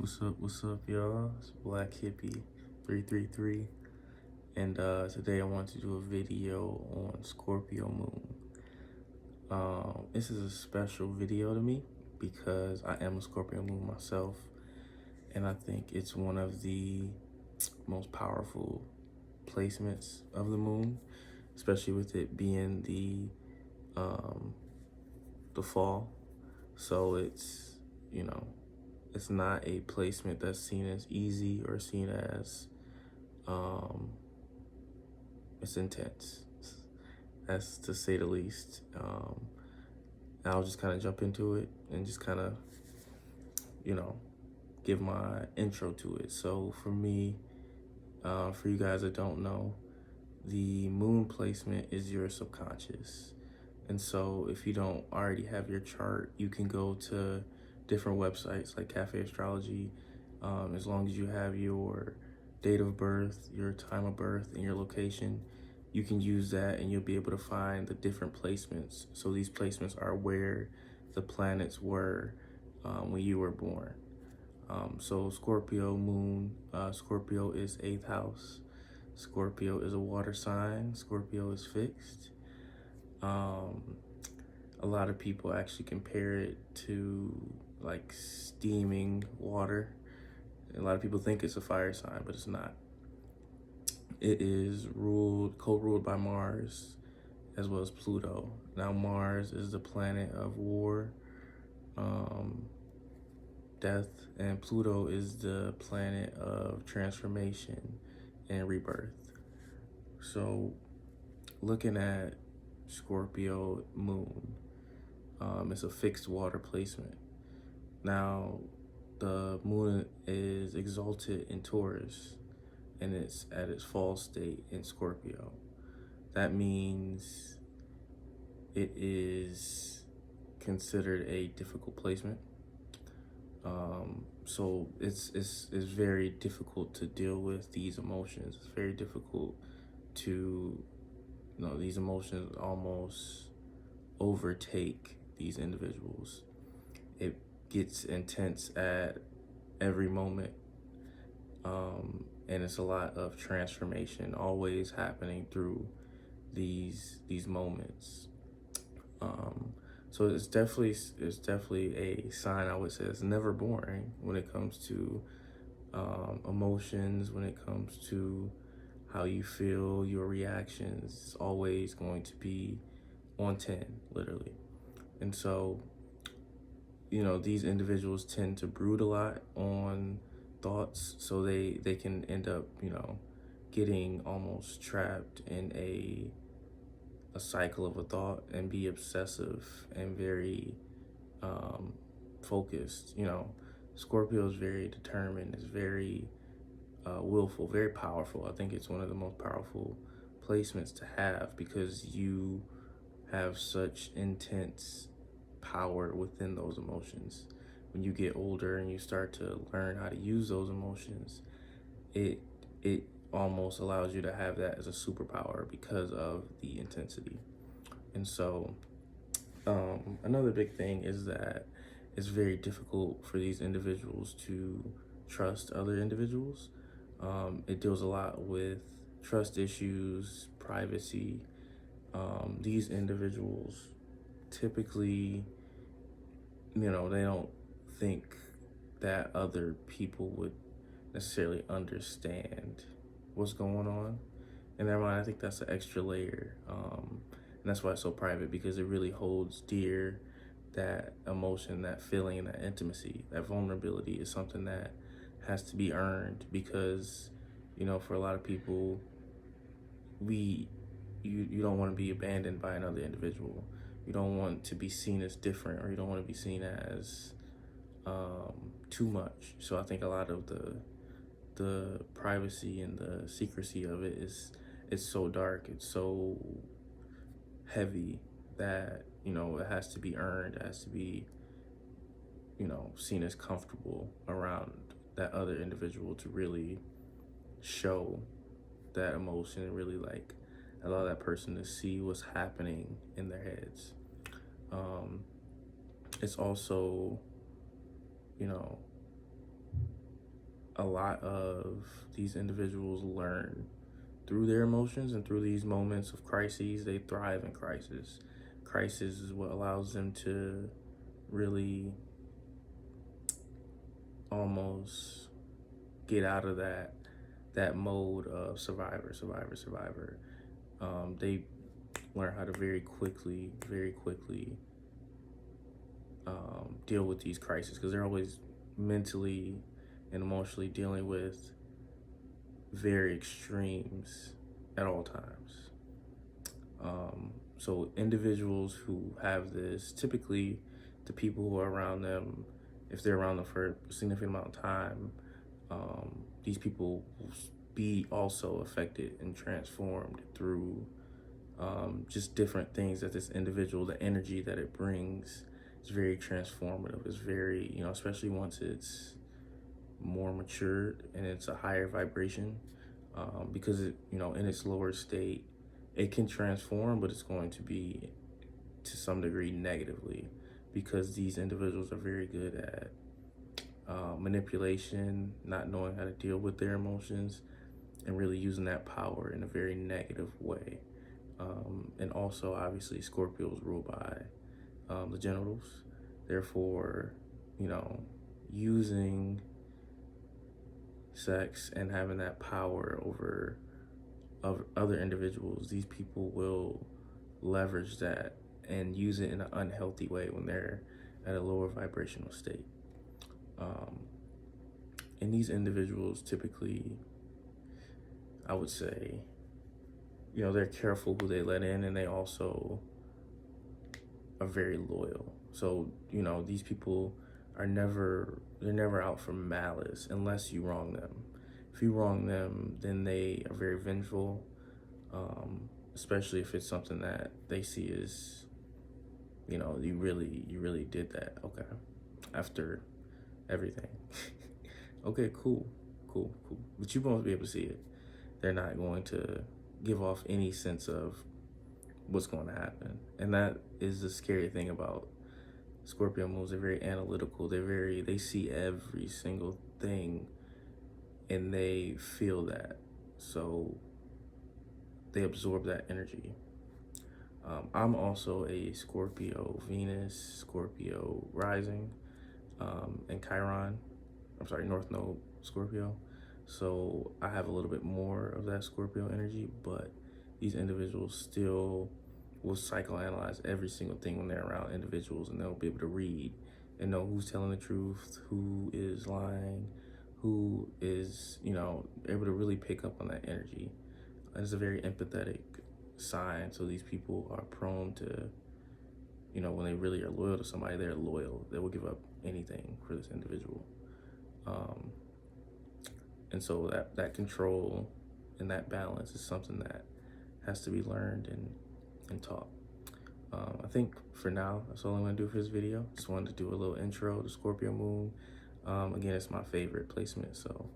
What's up, y'all? It's Black Hippie 333, and today I want to do a video on Scorpio Moon. This is a special video to me because I am a Scorpio Moon myself, and I think it's one of the most powerful placements of the moon, especially with it being the fall. So it's not a placement that's seen as easy or seen as um, it's intense. That's to say the least. I'll just kind of jump into it and just kind of, you know, give my intro to it. So for me, for you guys that don't know, the moon placement is your subconscious. And so if you don't already have your chart, you can go to different websites like Cafe Astrology. As long as you have your date of birth, your time of birth, and your location, you can use that and you'll be able to find the different placements. So these placements are where the planets were when you were born. So Scorpio Moon, Scorpio is 8th house. Scorpio is a water sign. Scorpio is fixed. A lot of people actually compare it to like steaming water. A lot of people think it's a fire sign, but it's not. It is co-ruled by Mars as well as Pluto. Now Mars is the planet of war, death, and Pluto is the planet of transformation and rebirth. So looking at Scorpio Moon, it's a fixed water placement. Now, the moon is exalted in Taurus, and it's at its fall state in Scorpio. That means it is considered a difficult placement. So it's very difficult to deal with these emotions. It's very difficult to, these emotions almost overtake these individuals. It gets intense at every moment, and it's a lot of transformation always happening through these moments. So it's definitely a sign, I would say, it's never boring when it comes to emotions, when it comes to how you feel, your reactions. It's always going to be on 10, literally. And so, these individuals tend to brood a lot on thoughts, so they can end up, getting almost trapped in a cycle of a thought and be obsessive and very focused. Scorpio is very determined, is very willful, very powerful. I think it's one of the most powerful placements to have because you have such intense power within those emotions. When you get older and you start to learn how to use those emotions, it almost allows you to have that as a superpower because of the intensity. And so another big thing is that it's very difficult for these individuals to trust other individuals. It deals a lot with trust issues, privacy. These individuals typically, they don't think that other people would necessarily understand what's going on in their mind. I think that's an extra layer, and that's why it's so private, because it really holds dear that emotion, that feeling, that intimacy, that vulnerability is something that has to be earned, because for a lot of people, you don't want to be abandoned by another individual. You don't want to be seen as different, or you don't want to be seen as too much. So I think a lot of the privacy and the secrecy of it it's so dark, it's so heavy that it has to be earned, it has to be seen as comfortable around that other individual to really show that emotion and really allow that person to see what's happening in their heads. It's also a lot of these individuals learn through their emotions, and through these moments of crises, they thrive in crisis. Crisis is what allows them to really almost get out of that mode of survivor. They learn how to very quickly deal with these crises, because they're always mentally and emotionally dealing with very extremes at all times. So individuals who have this, typically the people who are around them, if they're around them for a significant amount of time, these people will be also affected and transformed through just different things that this individual, the energy that it brings, is very transformative. It's very, especially once it's more matured and it's a higher vibration, because in its lower state, it can transform, but it's going to be to some degree negatively, because these individuals are very good at manipulation, not knowing how to deal with their emotions, and really using that power in a very negative way. And also, obviously, Scorpios rule by the genitals. Therefore, using sex and having that power over other individuals, these people will leverage that and use it in an unhealthy way when they're at a lower vibrational state. And these individuals typically, I would say, they're careful who they let in, and they also are very loyal. So, these people they're never out for malice unless you wrong them. If you wrong them, then they are very vengeful, especially if it's something that they see as, you really did that. Okay. After everything. Okay, cool. But you won't be able to see it. They're not going to give off any sense of what's going to happen. And that is the scary thing about Scorpio moons. They're very analytical. They see every single thing, and they feel that. So they absorb that energy. I'm also a Scorpio Venus, Scorpio rising, and Chiron. I'm sorry, North Node Scorpio. So I have a little bit more of that Scorpio energy, but these individuals still will psychoanalyze every single thing when they're around individuals, and they'll be able to read and know who's telling the truth, who is lying, who is, able to really pick up on that energy. And it's a very empathetic sign. So these people are prone to, when they really are loyal to somebody, they're loyal. They will give up anything for this individual. And so that control and that balance is something that has to be learned and taught. I think for now, that's all I'm gonna do for this video. Just wanted to do a little intro to Scorpio Moon. Again, it's my favorite placement, so